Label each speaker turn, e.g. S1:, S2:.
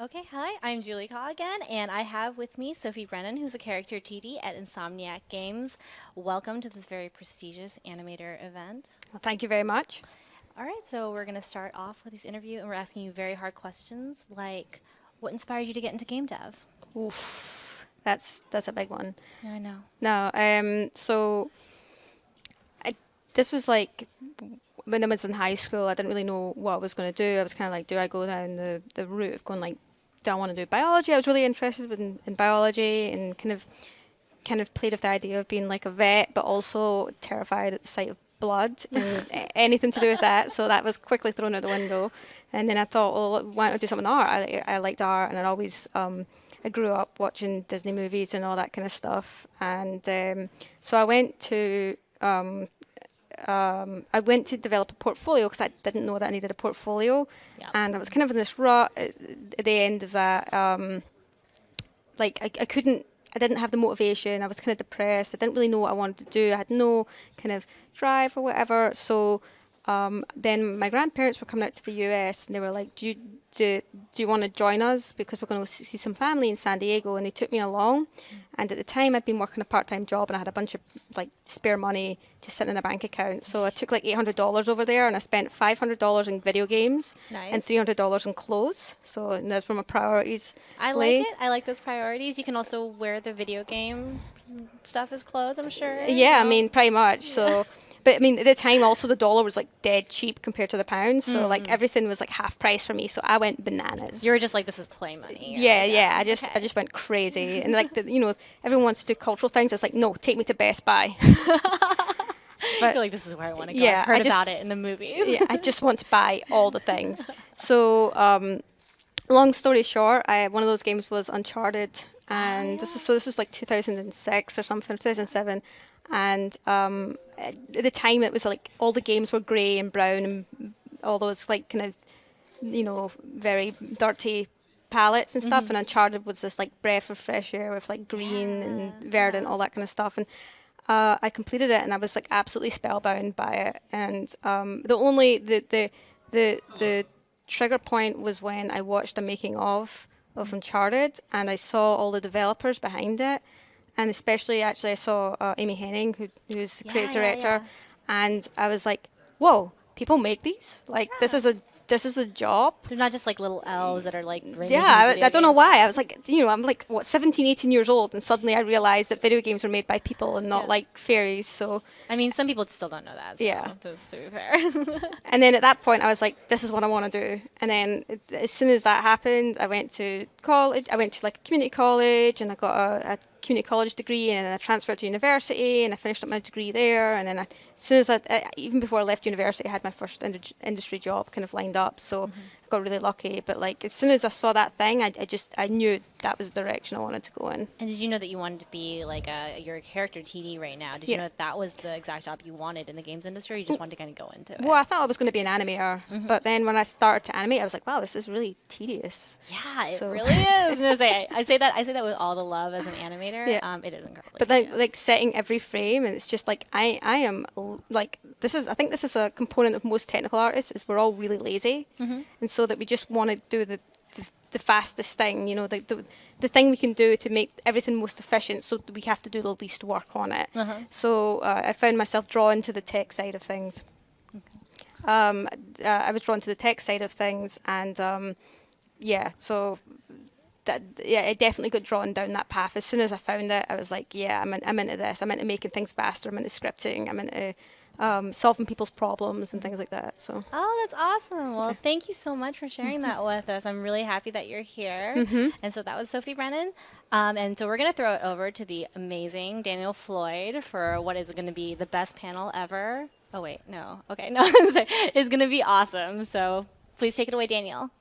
S1: Okay, hi, I'm Julie Caw again, and I have with me Sophie Brennan, who's a character TD at Insomniac Games. Welcome to this very prestigious animator event.
S2: Well, thank you very much.
S1: All right, so we're going to start off with this interview, and we're asking you very hard questions like, what inspired you to get into game dev?
S2: Oof, that's a big one.
S1: Yeah, I know.
S2: No, this was like when I was in high school. I didn't really know what I was going to do. I was kind of like, do I go down the route of going like, do I want to do biology? I was really interested in biology and kind of played with the idea of being like a vet, but also terrified at the sight of blood and anything to do with that. So that was quickly thrown out the window. And then I thought, well, why don't I do something with art? I liked art, and I grew up watching Disney movies and all that kind of stuff. And so I went to develop a portfolio because I didn't know that I needed a portfolio.
S1: Yeah.
S2: And I was kind of in this rut at the end of that. I didn't have the motivation. I was kind of depressed. I didn't really know what I wanted to do. I had no kind of drive or whatever. So then my grandparents were coming out to the US, and they were like, do you want to join us? Because we're going to see some family in San Diego. And they took me along. And at the time, I'd been working a part-time job, and I had a bunch of like spare money just sitting in a bank account. So I took like $800 over there, and I spent $500 in video games and
S1: Nice.
S2: $300 in clothes. So and that's where my priorities
S1: I
S2: lay.
S1: like it. I like those priorities. You can also wear the video game stuff as clothes, I'm sure.
S2: Yeah, I
S1: No?
S2: mean, pretty much. So, but I mean, at the time, also the dollar was like dead cheap compared to the pound. So like everything was like half price for me. So I went bananas.
S1: You were just like, this is play money. You're
S2: Yeah,
S1: like,
S2: yeah.
S1: okay.
S2: I just went crazy, and like everyone wants to do cultural things. I was like, no, take me to Best Buy.
S1: You're
S2: But
S1: like, this is where I want to go.
S2: yeah,
S1: I've heard about it in the movies.
S2: yeah, I just want to buy all the things. So, long story short, one of those games was Uncharted, and this was like 2006 or something, 2007, and at the time it was like all the games were grey and brown and all those like kind of very dirty palettes and stuff, and Uncharted was this like breath of fresh air with like green and verdant, all that kind of stuff, and I completed it, and I was like absolutely spellbound by it. And the trigger point was when I watched a making of Uncharted, and I saw all the developers behind it, and especially actually I saw Amy Hennig, who's the creative director, and I was like, whoa, people make these? Like this is a job.
S1: They're not just like little elves that are like
S2: Yeah, I don't know why. I was like, I'm like, what, 17, 18 years old, and suddenly I realized that video games are made by people and not
S1: Yeah.
S2: like fairies. So,
S1: I mean, some people still don't know that. So
S2: Yeah.
S1: Just to be fair.
S2: and then at that point, I was like, this is what I want to do. And then as soon as that happened, I went to college. I went to like a community college, and I got a community college degree, and then I transferred to university, and I finished up my degree there. And then as soon as even before I left university, I had my first industry job kind of lined up. So I got really lucky. But like as soon as I saw that thing, I knew that was the direction I wanted to go in.
S1: And did you know that you wanted to be like your character TD right now? Did you
S2: Yeah.
S1: know that that was the exact job you wanted in the games industry? Or you just wanted to kind of go into it?
S2: Well, I thought I was going to be an animator, but then when I started to animate, I was like, wow, this is really tedious.
S1: Yeah, it
S2: So-
S1: really is. I was gonna say, I say that with all the love as an animator.
S2: Yeah.
S1: It is incredible.
S2: But like setting every frame, and it's just like I am like I think this is a component of most technical artists, is we're all really lazy, and so that we just want to do the fastest thing, the thing we can do to make everything most efficient, so that we have to do the least work on it. So I found myself drawn to the tech side of things. I was drawn to the tech side of things, and so I definitely got drawn down that path. As soon as I found it, I was like, yeah, I'm into this. I'm into making things faster. I'm into scripting. I'm into solving people's problems and things like that. So
S1: Oh, that's awesome. Well, thank you so much for sharing that with us. I'm really happy that you're here. And so that was Sophie Brennan. And so we're going to throw it over to the amazing Daniel Floyd for what is going to be the best panel ever. Oh, wait, no. Okay, no. It's going to be awesome. So please take it away, Daniel.